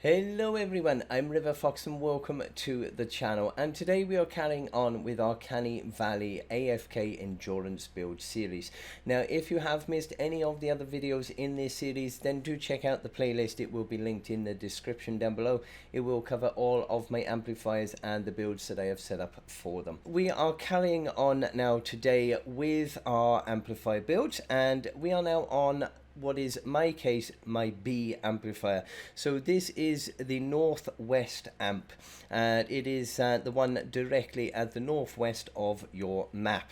Hello everyone, I'm RiverFox and welcome to the channel, and today we are carrying on with our Canny Valley AFK Endurance build series. Now if you have missed any of the other videos in this series, then do check out the playlist. It will be linked in the description down below. It will cover all of my amplifiers and the builds that I have set up for them. We are carrying on now today with our amplifier builds, and we are now on what is my case, my B amplifier. So this is the northwest amp, and it is the one directly at the northwest of your map.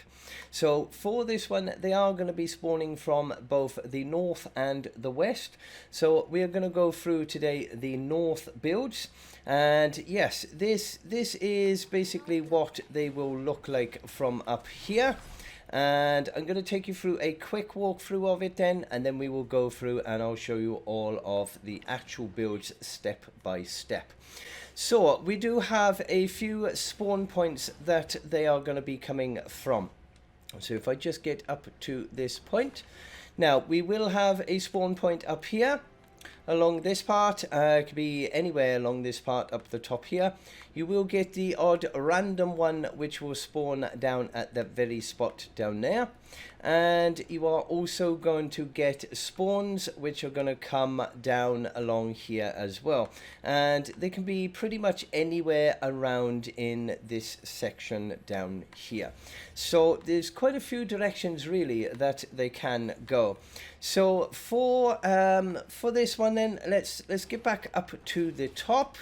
So for this one, they are going to be spawning from both the north and the west. So we are going to go through today the north builds, and yes, this is basically what they will look like from up here. And I'm going to take you through a quick walkthrough of it then, and then we will go through and I'll show you all of the actual builds step by step. So we do have a few spawn points that they are going to be coming from. So if I just get up to this point, now we will have a spawn point up here along this part. It could be anywhere along this part up the top here. You will get the odd random one which will spawn down at that very spot down there, and you are also going to get spawns which are going to come down along here as well, and they can be pretty much anywhere around in this section down here. So there's quite a few directions really that they can go. So for this one then, let's get back up to the top,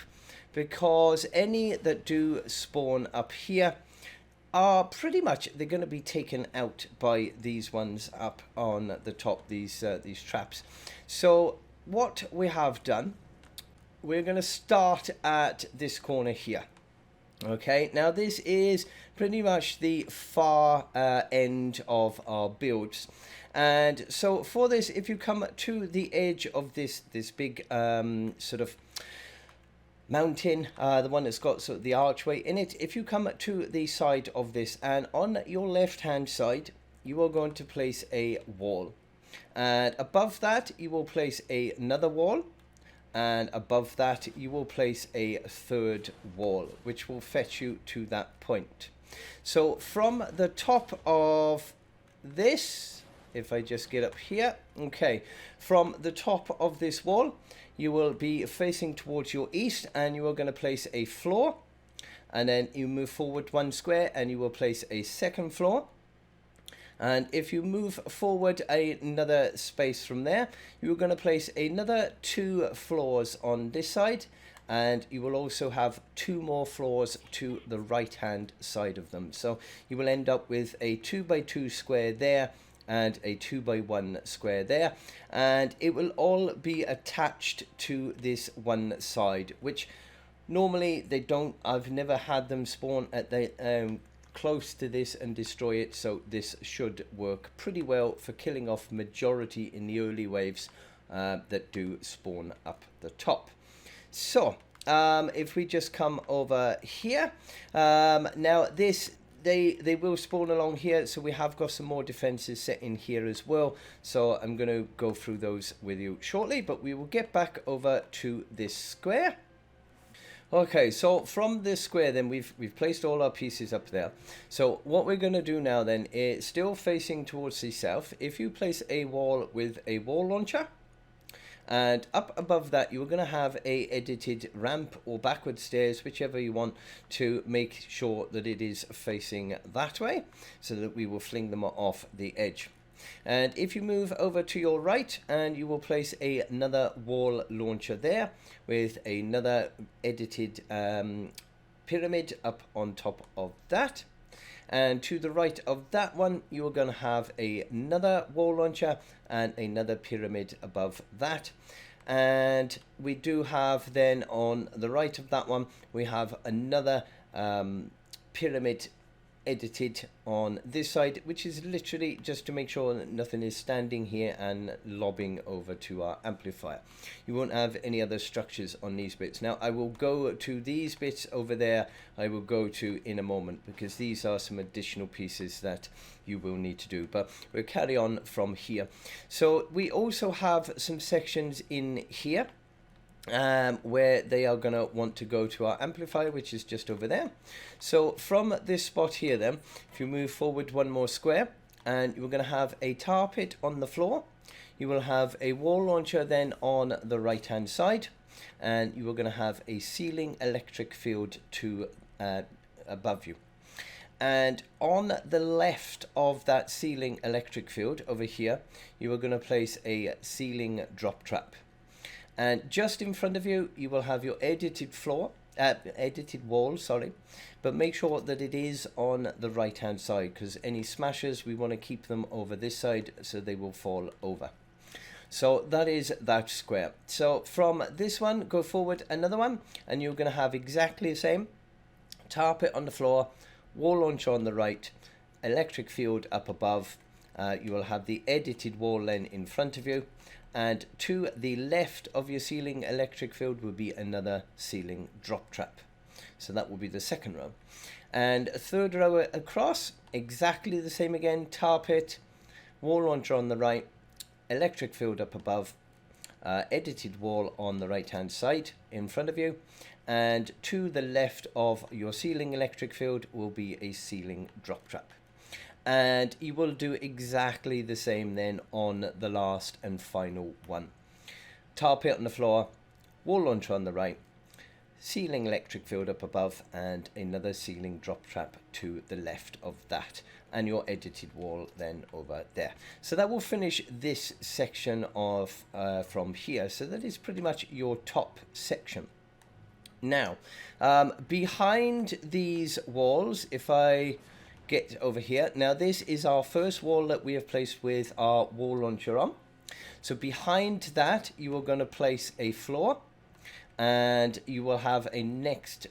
because any that do spawn up here are pretty much, they're going to be taken out by these ones up on the top, these traps. So what we have done, we're going to start at this corner here. Okay, now this is pretty much the far end of our builds. And so for this, if you come to the edge of this big sort of mountain, the one that's got sort of the archway in it, if you come to the side of this, and on your left hand side you are going to place a wall, and above that you will place another wall, and above that you will place a third wall, which will fetch you to that point. So from the top of this, if I just get up here, okay, from the top of this wall you will be facing towards your east, and you are going to place a floor, and then you move forward one square and you will place a second floor. And if you move forward another space from there, you're going to place another 2 floors on this side, and you will also have 2 more floors to the right hand side of them. So you will end up with a 2 by 2 square there and a 2 by 1 square there, and it will all be attached to this one side, which normally they don't, I've never had them spawn at the close to this and destroy it, so this should work pretty well for killing off majority in the early waves that do spawn up the top. So if we just come over here, now this, they will spawn along here, so we have got some more defenses set in here as well, so I'm going to go through those with you shortly, but we will get back over to this square. Okay, so from this square then we've placed all our pieces up there. So what we're going to do now then is, still facing towards the south, if you place a wall with a wall launcher, and up above that you're going to have a edited ramp or backward stairs, whichever you want, to make sure that it is facing that way, so that we will fling them off the edge. And if you move over to your right, and you will place another wall launcher there with another edited pyramid up on top of that. And to the right of that one, you are going to have another wall launcher and another pyramid above that. And we do have then on the right of that one, we have another pyramid edited on this side, which is literally just to make sure that nothing is standing here and lobbing over to our amplifier. You won't have any other structures on these bits. Now I will go to these bits over there, I will go to in a moment, because these are some additional pieces that you will need to do, but we'll carry on from here. So we also have some sections in here where they are going to want to go to our amplifier, which is just over there. So from this spot here then, if you move forward one more square, and you're going to have a tar pit on the floor, you will have a wall launcher then on the right hand side, and you are going to have a ceiling electric field to above you. And on the left of that ceiling electric field over here, you are going to place a ceiling drop trap. And just in front of you, you will have your edited wall, but make sure that it is on the right hand side, because any smashers, we want to keep them over this side so they will fall over. So that is that square. So from this one, go forward another one, and you're going to have exactly the same. Tar pit on the floor, wall launcher on the right, electric field up above. You will have the edited wall then in front of you. And to the left of your ceiling electric field will be another ceiling drop trap. So that will be the second row. And a third row across, exactly the same again. Tar pit, wall launcher on the right, electric field up above, edited wall on the right hand side in front of you. And to the left of your ceiling electric field will be a ceiling drop trap. And you will do exactly the same then on the last and final one. Tar pit on the floor, wall launcher on the right, ceiling electric field up above, and another ceiling drop trap to the left of that, and your edited wall then over there. So that will finish this section of from here. So that is pretty much your top section. Now, behind these walls, if I get over here, now this is our first wall that we have placed with our wall launcher on. So behind that, you are going to place a floor, and you will have a next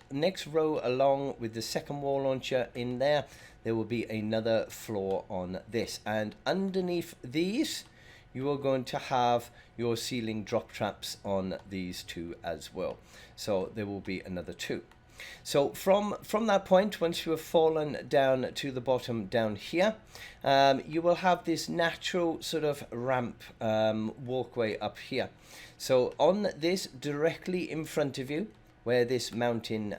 row along with the second wall launcher in there. There will be another floor on this, and underneath these, you are going to have your ceiling drop traps on these two as well. So there will be another two. So from that point, once you have fallen down to the bottom down here, you will have this natural sort of ramp walkway up here. So on this, directly in front of you, where this mountain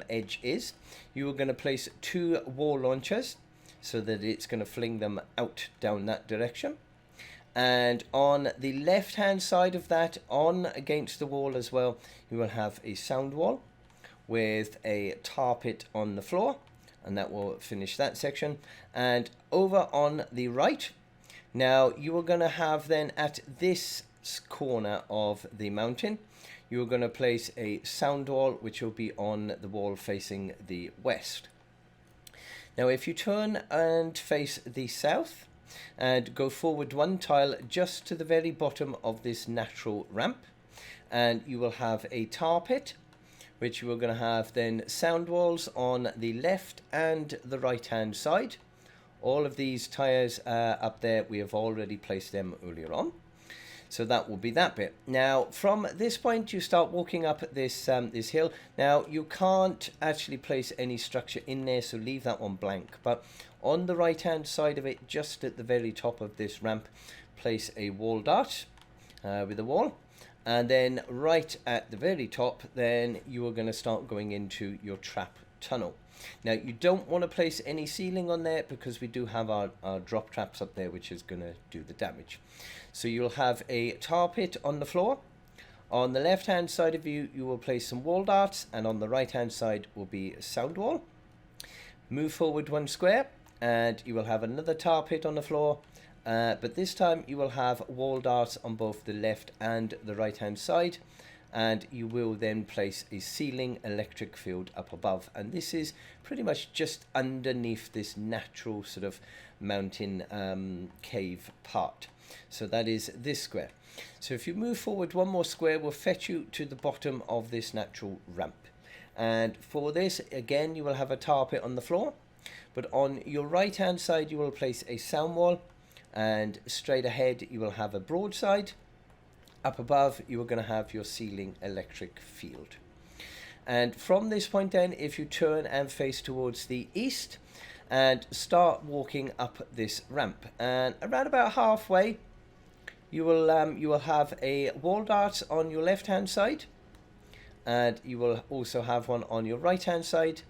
edge is, you are going to place two wall launchers so that it's going to fling them out down that direction. And on the left hand side of that, on against the wall as well, you will have a sound wall with a tar pit on the floor, and that will finish that section. And over on the right, now you are going to have then at this corner of the mountain, you are going to place a sound wall, which will be on the wall facing the west. Now if you turn and face the south and go forward one tile just to the very bottom of this natural ramp, and you will have a tar pit, which you are going to have then sound walls on the left and the right hand side. All of these tires up there, we have already placed them earlier on. So that will be that bit. Now from this point, you start walking up this this hill. Now you can't actually place any structure in there, so leave that one blank. But on the right hand side of it, just at the very top of this ramp, place a wall dart with a wall. And then right at the very top, then you are going to start going into your trap tunnel. Now you don't want to place any ceiling on there, because we do have our drop traps up there, which is going to do the damage. So you'll have a tar pit on the floor. On the left hand side of you, you will place some wall darts, and on the right hand side will be a sound wall. Move forward one square, and you will have another tar pit on the floor. But this time you will have wall darts on both the left and the right hand side, and you will then place a ceiling electric field up above, and this is pretty much just underneath this natural sort of mountain cave part. So that is this square. So if you move forward one more square, we'll fetch you to the bottom of this natural ramp, and for this again you will have a tar pit on the floor, but on your right hand side you will place a sound wall. And straight ahead you will have a broadside. Up above you are going to have your ceiling electric field. And from this point then, if you turn and face towards the east and start walking up this ramp, and around about halfway you will have a wall dart on your left hand side, and you will also have one on your right hand side,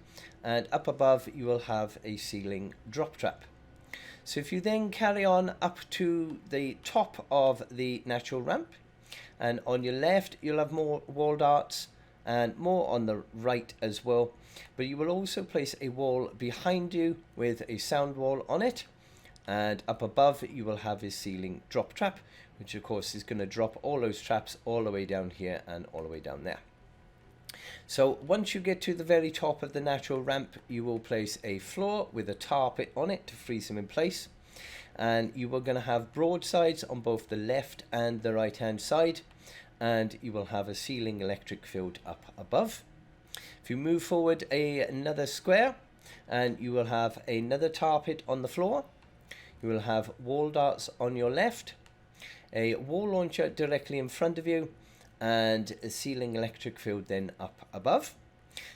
and up above you will have a ceiling drop trap. So if you then carry on up to the top of the natural ramp, and on your left you'll have more wall darts and more on the right as well, but you will also place a wall behind you with a sound wall on it, and up above you will have a ceiling drop trap, which of course is going to drop all those traps all the way down here and all the way down there. So once you get to the very top of the natural ramp, you will place a floor with a tar pit on it to freeze them in place, and you are going to have broadsides on both the left and the right hand side, and you will have a ceiling electric field up above. If you move forward another square, and you will have another tar pit on the floor, you will have wall darts on your left, a wall launcher directly in front of you, and a ceiling electric field then up above.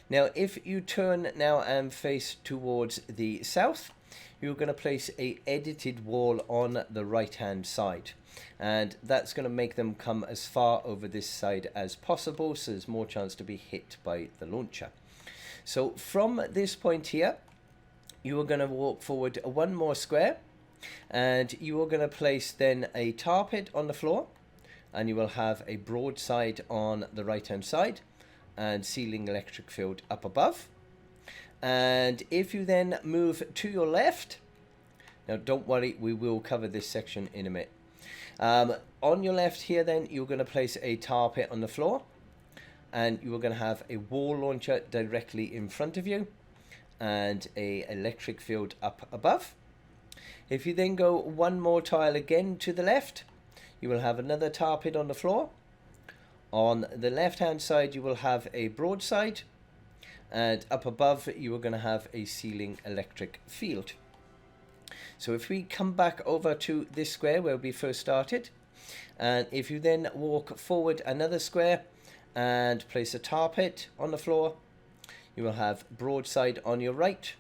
Now if you turn now and face towards the south, you're going to place a edited wall on the right hand side, and that's going to make them come as far over this side as possible, so there's more chance to be hit by the launcher. So from this point here, you are going to walk forward one more square, and you are going to place then a tar pit on the floor, and you will have a broadside on the right hand side and ceiling electric field up above. And if you then move to your left, now don't worry, we will cover this section in a minute. On your left here then, you're going to place a tar pit on the floor, and you are going to have a wall launcher directly in front of you and a electric field up above. If you then go one more tile again to the left, you will have another tar pit on the floor. On the left hand side you will have a broadside, and up above you are going to have a ceiling electric field. So if we come back over to this square where we first started, and if you then walk forward another square and place a tar pit on the floor, you will have broadside on your right,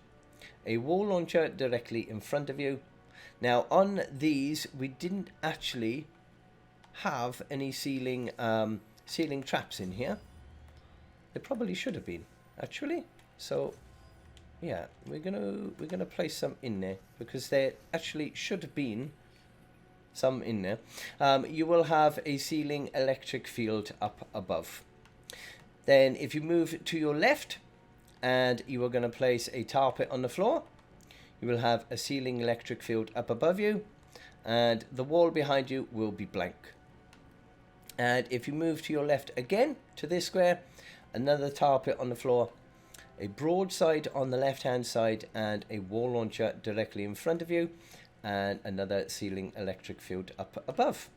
a wall launcher directly in front of you. Now on these we didn't actually have any ceiling traps in here. There probably should have been, actually. So yeah, we're gonna place some in there, because there actually should have been some in there. You will have a ceiling electric field up above. Then if you move to your left, and you are going to place a tar pit on the floor, you will have a ceiling electric field up above you, and the wall behind you will be blank. And if you move to your left again to this square, another tar pit on the floor, a broadside on the left hand side, and a wall launcher directly in front of you, and another ceiling electric field up above.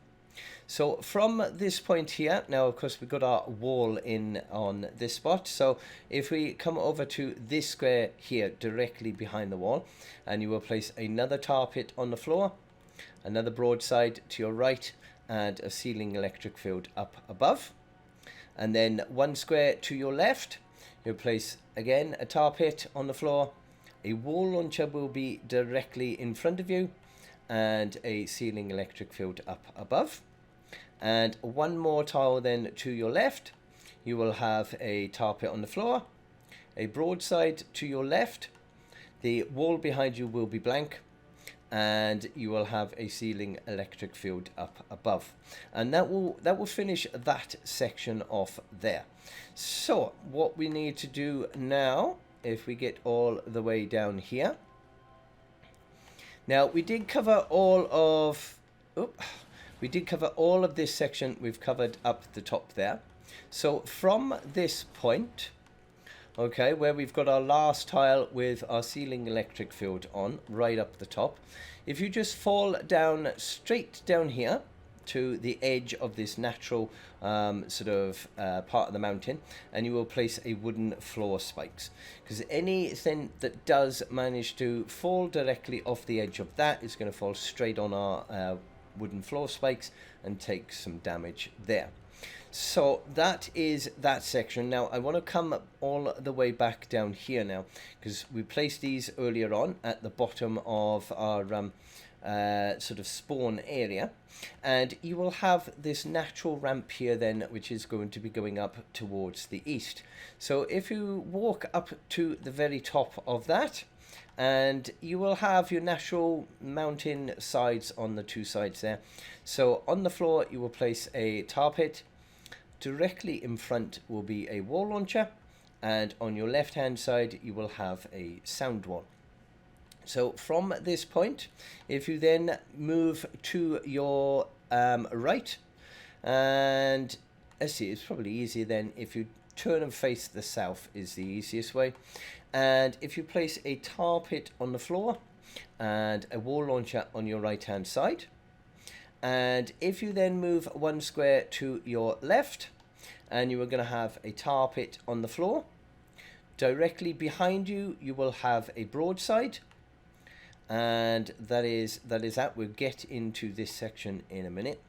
So from this point here, now of course we've got our wall in on this spot, so if we come over to this square here directly behind the wall, and you will place another tar pit on the floor, another broadside to your right, and a ceiling electric field up above. And then one square to your left, you'll place again a tar pit on the floor, a wall launcher will be directly in front of you, and a ceiling electric field up above. And one more tile then to your left, you will have a tar pit on the floor, a broadside to your left, the wall behind you will be blank, and you will have a ceiling electric field up above. And that will finish that section off there. So what we need to do now, if we get all the way down here, now we did cover all of this section. We've covered up the top there. So from this point, okay, where we've got our last tile with our ceiling electric field on right up the top, if you just fall down straight down here to the edge of this natural part of the mountain, and you will place a wooden floor spikes, because anything that does manage to fall directly off the edge of that is going to fall straight on our wooden floor spikes and take some damage there. So that is that section. Now I want to come all the way back down here now, because we placed these earlier on at the bottom of our sort of spawn area, and you will have this natural ramp here then, which is going to be going up towards the east. So if you walk up to the very top of that, and you will have your natural mountain sides on the two sides there. So on the floor you will place a tar pit. Directly in front will be a wall launcher, and on your left hand side you will have a sound wall. So from this point, if you then move to your right, and let's see, it's probably easier then if you turn and face the south is the easiest way. And if you place a tar pit on the floor and a wall launcher on your right hand side, and if you then move one square to your left, and you are going to have a tar pit on the floor, directly behind you you will have a broadside, and that is that. We'll get into this section in a minute.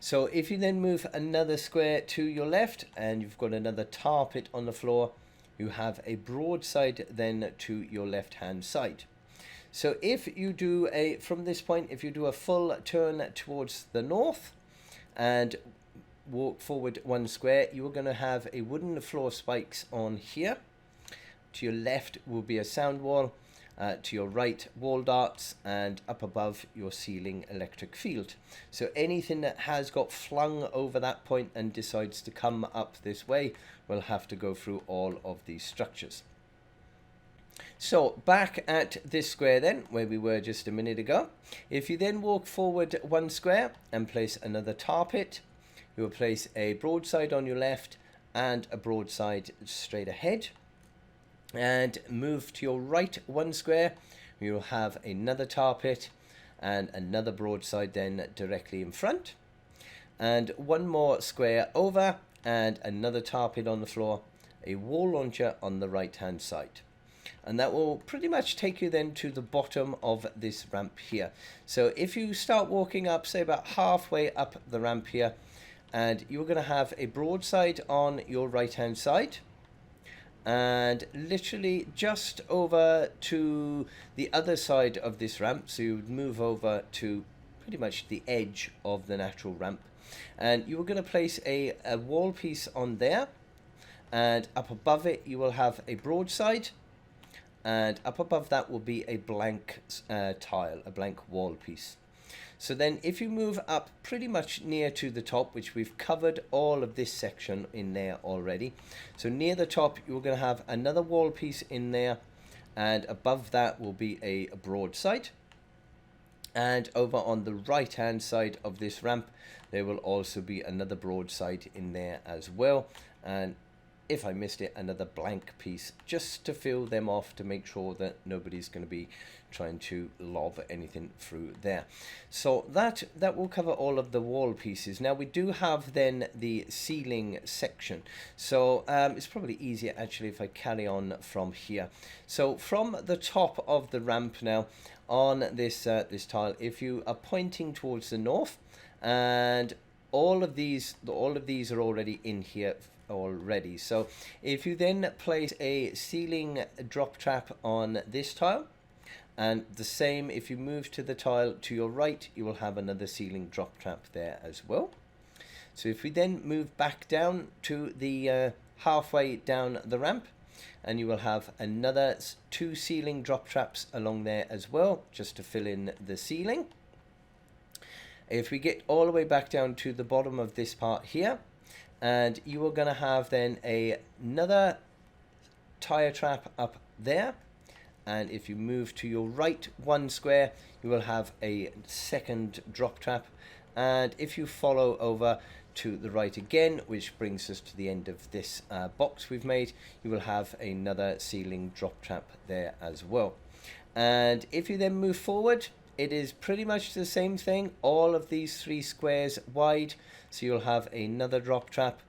So if you then move another square to your left and you've got another tar pit on the floor, you have a broadside then to your left hand side. So if you do from this point, if you do a full turn towards the north and walk forward one square, you are going to have a wooden floor spikes on here. To your left will be a sound wall, to your right wall darts, and up above your ceiling electric field. So anything that has got flung over that point and decides to come up this way will have to go through all of these structures. So back at this square then, where we were just a minute ago, if you then walk forward one square and place another tar pit, you will place a broadside on your left and a broadside straight ahead. And move to your right one square, you will have another tar pit and another broadside then directly in front. And one more square over and another tar pit on the floor, a wall launcher on the right hand side. And that will pretty much take you then to the bottom of this ramp here. So if you start walking up, say about halfway up the ramp here, and you're going to have a broadside on your right hand side, and literally just over to the other side of this ramp, so you would move over to pretty much the edge of the natural ramp, and you are going to place a wall piece on there, and up above it you will have a broadside, and up above that will be a blank tile, a blank wall piece. So then if you move up pretty much near to the top, which we've covered all of this section in there already. So near the top, you're going to have another wall piece in there, and above that will be a broadside. And over on the right hand side of this ramp, there will also be another broadside in there as well. And if I missed it, another blank piece just to fill them off, to make sure that nobody's going to be trying to lob anything through there. So that will cover all of the wall pieces. Now we do have then the ceiling section, so it's probably easier actually if I carry on from here. So from the top of the ramp now on this this tile, if you are pointing towards the north, and all of these are already in here already. So if you then place a ceiling drop trap on this tile, and the same if you move to the tile to your right, you will have another ceiling drop trap there as well. So if we then move back down to the halfway down the ramp, and you will have another 2 ceiling drop traps along there as well, just to fill in the ceiling. If we get all the way back down to the bottom of this part here, and you are going to have then another tire trap up there, and if you move to your right one square, you will have a second drop trap, and if you follow over to the right again, which brings us to the end of this box we've made, you will have another ceiling drop trap there as well. And if you then move forward, it is pretty much the same thing, all of these 3 squares wide, so you'll have another drop trap,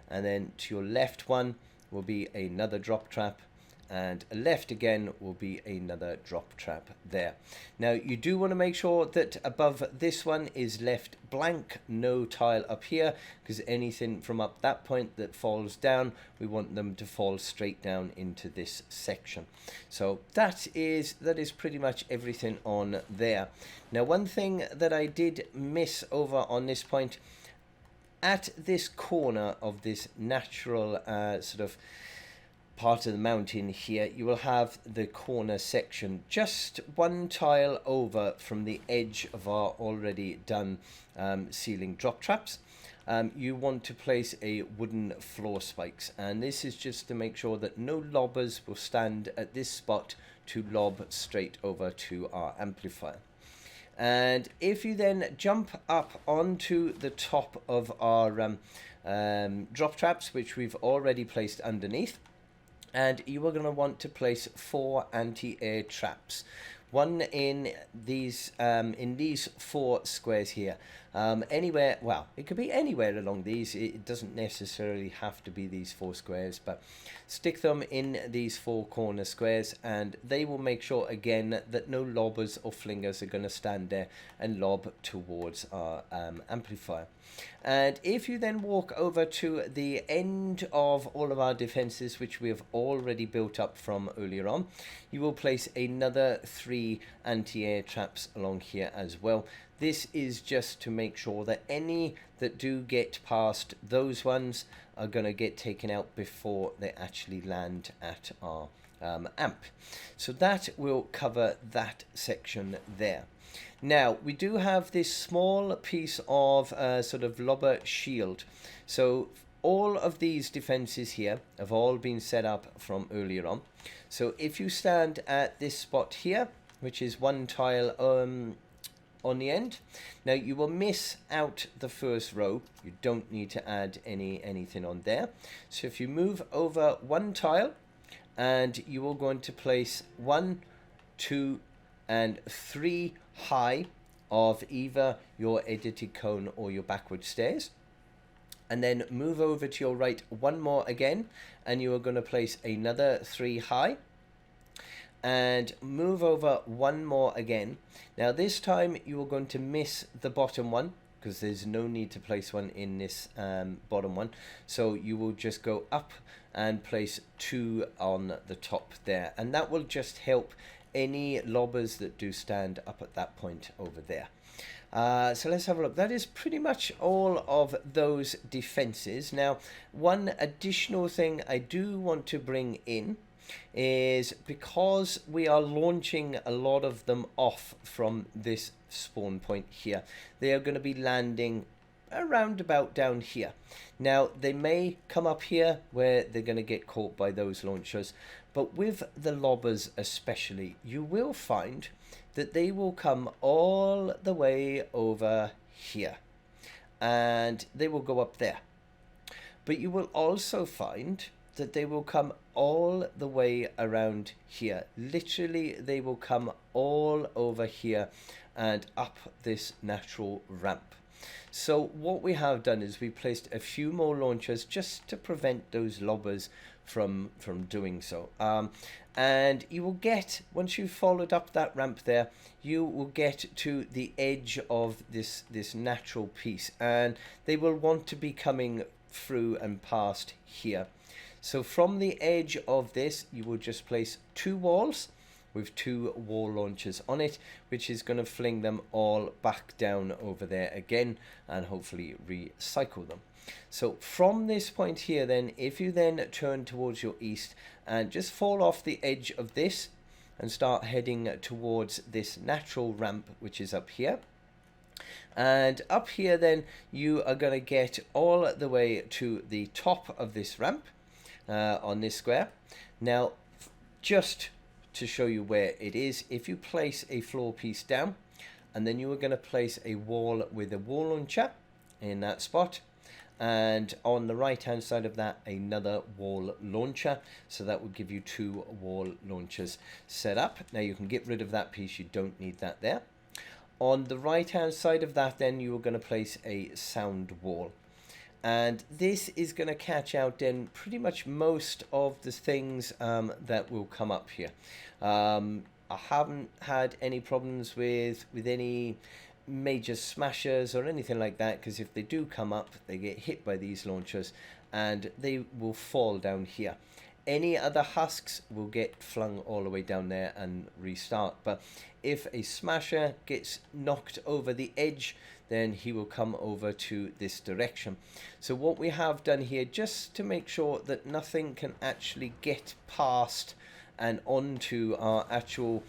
and then to your left one will be another drop trap, and left again will be another drop trap there. Now you do want to make sure that above this one is left blank, no tile up here, because anything from up that point that falls down, we want them to fall straight down into this section. So that is pretty much everything on there. Now one thing that I did miss over on this point, at this corner of this natural sort of part of the mountain here, you will have the corner section just one tile over from the edge of our already done ceiling drop traps. You want to place a wooden floor spikes, and this is just to make sure that no lobbers will stand at this spot to lob straight over to our amplifier. And if you then jump up onto the top of our drop traps, which we've already placed underneath, and you are going to want to place 4 anti-air traps. One in these 4 squares here. Anywhere, well, it could be anywhere along these. It doesn't necessarily have to be these 4 squares, but stick them in these 4 corner squares, and they will make sure again that no lobbers or flingers are going to stand there and lob towards our amplifier. And if you then walk over to the end of all of our defenses, which we have already built up from earlier on, you will place another 3 anti-air traps along here as well. This is just to make sure that any that do get past those ones are going to get taken out before they actually land at our amp. So that will cover that section there. Now we do have this small piece of sort of lobber shield. So all of these defenses here have all been set up from earlier on. So if you stand at this spot here, which is 1 tile on the end, now you will miss out the first row. You don't need to add anything on there. So if you move over 1 tile, and you are going to place 1, 2 and 3 high of either your edited cone or your backward stairs, and then move over to your right 1 more again, and you are going to place another 3 high, and move over 1 more again. Now this time you are going to miss the bottom one, because there's no need to place one in this bottom one, so you will just go up and place 2 on the top there, and that will just help any lobbers that do stand up at that point over there. So let's have a look. That is pretty much all of those defenses. Now one additional thing I do want to bring in is, because we are launching a lot of them off from this spawn point here, they are going to be landing around about down here. Now they may come up here where they're going to get caught by those launchers, but with the lobbers especially, you will find that they will come all the way over here and they will go up there. But you will also find that they will come all the way around here. Literally, they will come all over here and up this natural ramp. So what we have done is we placed a few more launchers just to prevent those lobbers from doing so. And you will get, once you've followed up that ramp there, you will get to the edge of this natural piece, and they will want to be coming through and past here. So from the edge of this, you will just place 2 walls with 2 wall launchers on it, which is going to fling them all back down over there again and hopefully recycle them. So from this point here then, if you then turn towards your east and just fall off the edge of this and start heading towards this natural ramp, which is up here. And up here then, you are going to get all the way to the top of this ramp on this square. Now, just to show you where it is, if you place a floor piece down, and then you are going to place a wall with a wall launcher in that spot, and on the right hand side of that another wall launcher, so that will give you 2 wall launchers set up. Now you can get rid of that piece, you don't need that there. On the right hand side of that then, you are going to place a sound wall, and this is going to catch out then pretty much most of the things that will come up here. I haven't had any problems with any major smashers or anything like that, because if they do come up, they get hit by these launchers and they will fall down here. Any other husks will get flung all the way down there and restart, but if a smasher gets knocked over the edge, then he will come over to this direction. So what we have done here, just to make sure that nothing can actually get past and onto our actual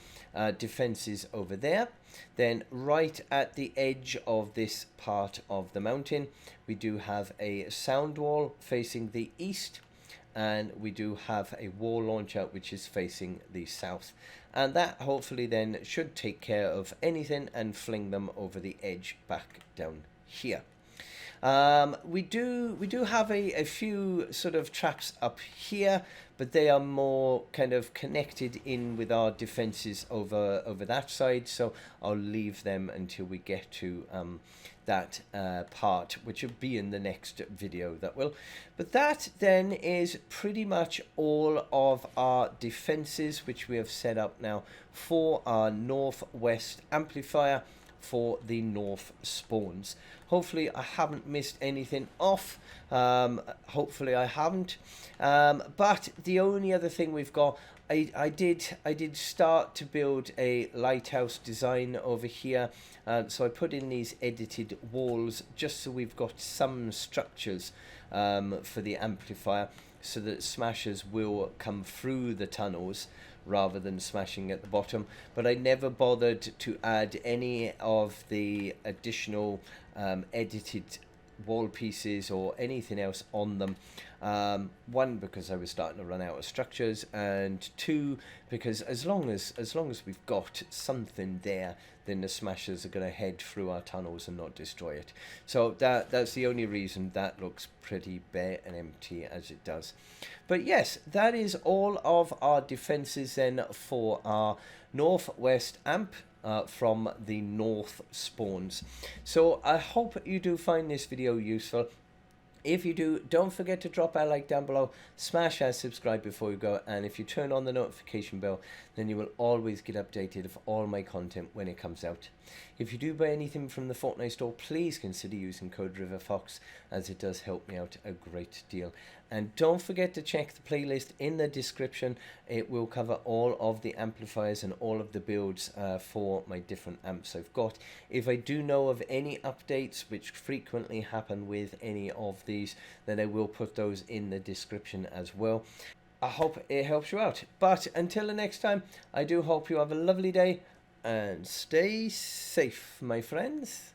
defenses over there, then right at the edge of this part of the mountain, we do have a sound wall facing the east, and we do have a wall launcher which is facing the south, and that hopefully then should take care of anything and fling them over the edge back down here. We do have a few sort of traps up here, but they are more kind of connected in with our defenses over that side, so I'll leave them until we get to that part, which will be in the next video, that will. But that then is pretty much all of our defenses which we have set up now for our northwest amplifier for the north spawns. Hopefully I haven't missed anything off. Hopefully I haven't. But the only other thing we've got, I did start to build a lighthouse design over here. So I put in these edited walls just so we've got some structures for the amplifier, so that smashers will come through the tunnels rather than smashing at the bottom. But I never bothered to add any of the additional edited wall pieces or anything else on them. One, because I was starting to run out of structures, and two, because as long as we've got something there, then the smashers are going to head through our tunnels and not destroy it. So that's the only reason that looks pretty bare and empty as it does. But yes, that is all of our defenses then for our northwest amp from the north spawns. So I hope you do find this video useful. If you do, don't forget to drop a like down below, smash that subscribe before you go, and if you turn on the notification bell, then you will always get updated of all my content when it comes out. If you do buy anything from the Fortnite store, please consider using code RiverFox, as it does help me out a great deal. And don't forget to check the playlist in the description. It will cover all of the amplifiers and all of the builds for my different amps I've got. If I do know of any updates, which frequently happen with any of these, then I will put those in the description as well. I hope it helps you out. But until the next time, I do hope you have a lovely day and stay safe, my friends.